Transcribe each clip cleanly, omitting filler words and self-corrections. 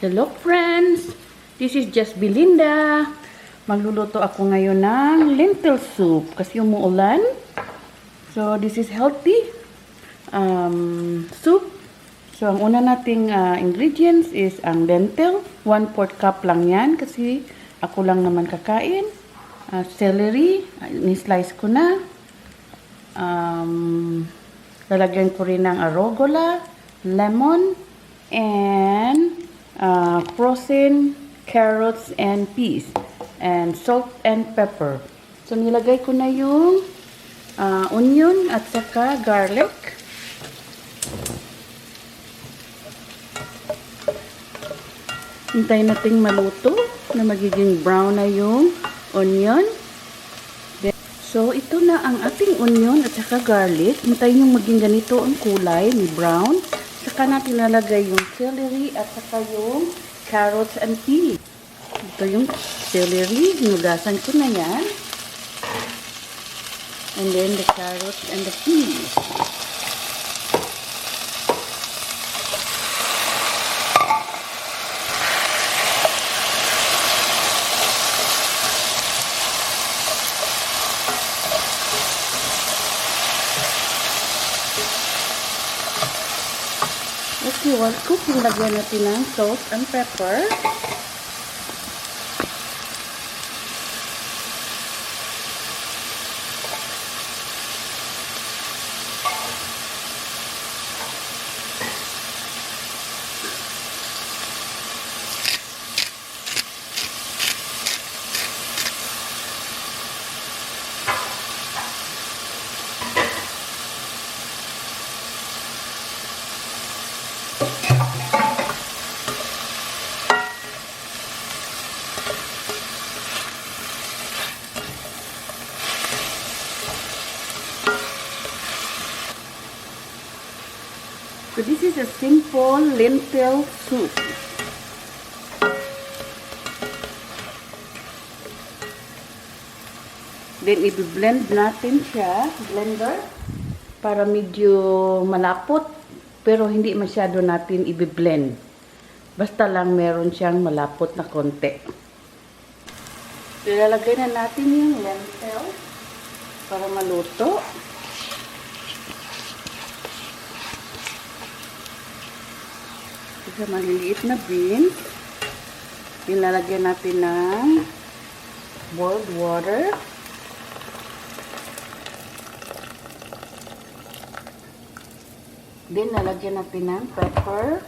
Hello friends! This is just Belinda. Magluluto ako ngayon ng lentil soup kasi umuulan. So this is healthy soup. So ang una nating ingredients is ang lentil. 1/4 cup lang yan kasi ako lang naman kakain. Celery, ni-slice ko na. Lalagyan ko rin ng arugula, lemon, and frozen carrots and peas, and salt and pepper. So nilagay ko na yung onion at saka garlic. Hintayin nating maluto na magiging brown na yung onion. So ito na ang ating onion at saka garlic. Hintayin yung maging ganito ang kulay, ni brown. Saka natin lalagay yung celery at saka yung carrots and peas. Ito yung celery. Hinugasan ko na yan. And then the carrots and the peas. Okay, while cooking, lagyan natin ng salt and pepper. So this is a simple lentil soup. Then i-blend natin siya, blender, para medyo malapot, pero hindi masyado natin i-blend. Basta lang meron siyang malapot na konti. Ilalagay na natin yung lentil para maluto. Sa maliliit na beans, nilalagyan natin ng boiled water. Then, nalagyan natin ng pepper.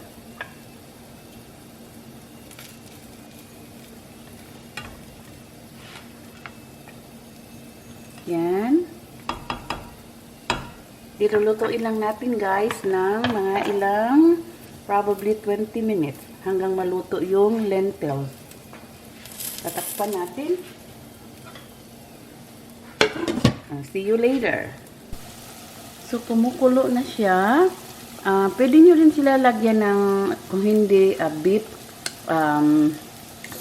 Yan. Dilulutuin lang natin guys ng mga ilang probably 20 minutes hanggang maluto yung lentils. Tatakpan natin. See you later. So, kumukulo na siya. Pwede nyo rin sila lagyan ng, kung hindi, beef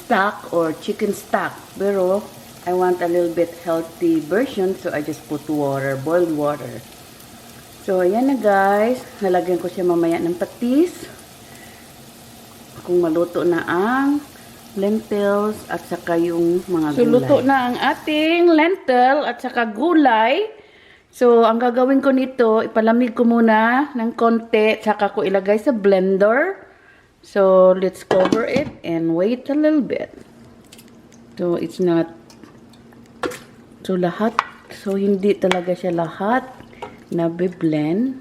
stock or chicken stock. Pero, I want a little bit healthy version, so I just put water, boiled water. So, ayan na guys. Nalagyan ko siya mamaya ng patis. Kung maluto na ang lentils at saka yung mga gulay. So, luto na ang ating lentil at saka gulay. So, ang gagawin ko nito, ipalamig ko muna ng konti, saka ko ilagay sa blender. So, let's cover it and wait a little bit. So, it's not, so lahat, so hindi talaga siya lahat na be-blend.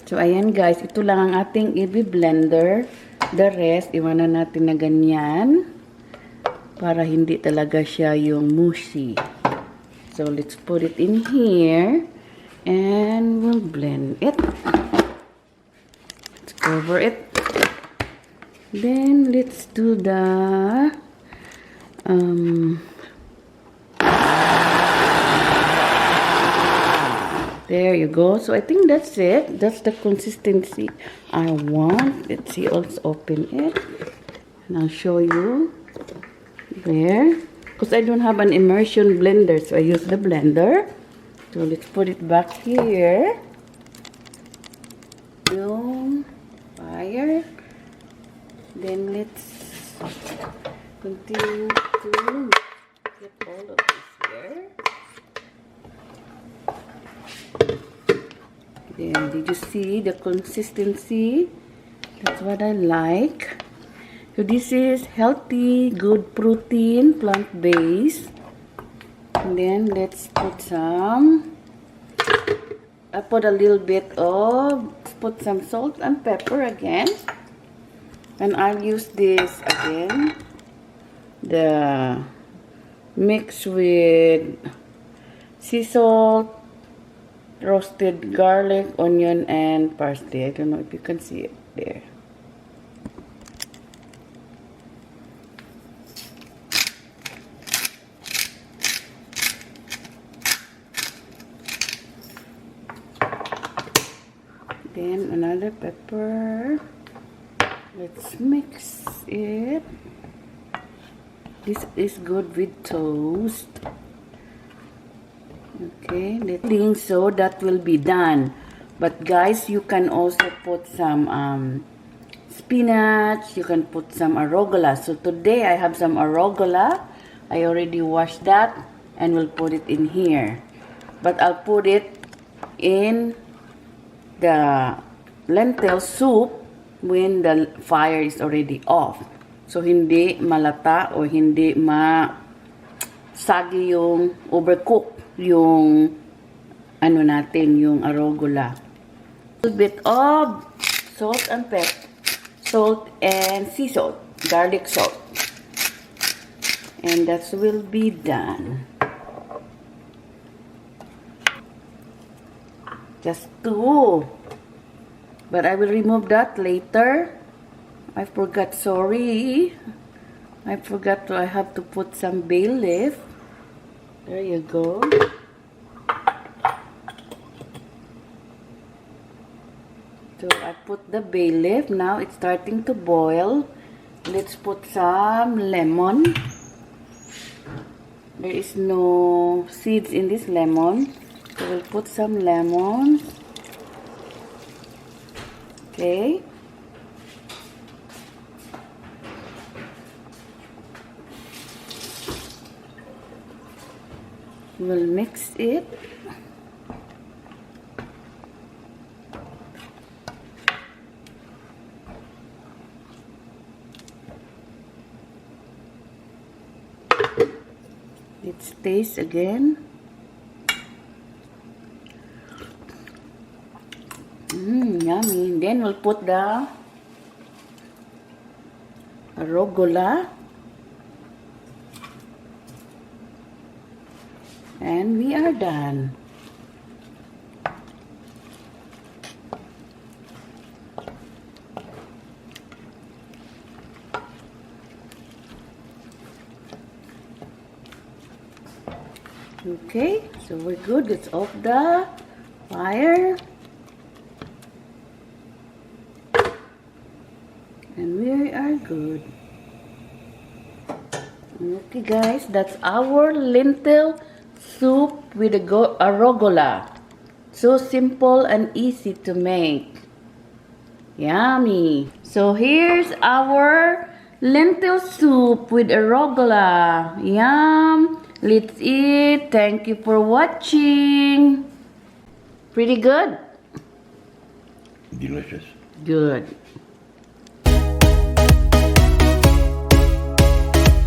So, ayan guys, ito lang ang ating i-blender. The rest, iwanan natin na ganyan para hindi talaga siya yung mushy. So, let's put it in here and we'll blend it. Let's cover it. Then, let's do the there you go. So I think that's it. That's the consistency I want. Let's see. Let's open it. And I'll show you. There. Because I don't have an immersion blender. So I use the blender. So let's put it back here. Yung fire. Then let's continue to get all of this here. Then did you see the consistency? That's what I like. So this is healthy, good protein, plant-based. And then let's put some. I put a little bit of, put some salt and pepper again. And I'll use this again. The mix with sea salt, roasted garlic, onion, and parsley. I don't know if you can see it there. Then another pepper. Let's mix it. This is good with toast. Okay, so that will be done. But guys, you can also put some spinach. You can put some arugula. So today I have some arugula. I already washed that and will put it in here. But I'll put it in the lentil soup when the fire is already off. So, hindi malata o hindi sagi yung overcook yung ano natin, yung arugula. A little bit of salt and pepper, salt and sea salt, garlic salt. And that will be done. Just two. But I will remove that later. I forgot, sorry. I forgot I have to put some bay leaf. There you go. So I put the bay leaf. Now it's starting to boil. Let's put some lemon. There is no seeds in this lemon. So we'll put some lemon. Okay. We'll mix it. Let's taste again. Yummy. Then we'll put the arugula. And we are done. Okay, so we're good. Let's off the fire. And we are good. Okay guys, that's our lentil soup with arugula. So simple and easy to make. Yummy. So here's our lentil soup with arugula. Yum. Let's eat. Thank you for watching. Pretty good? Delicious. Good.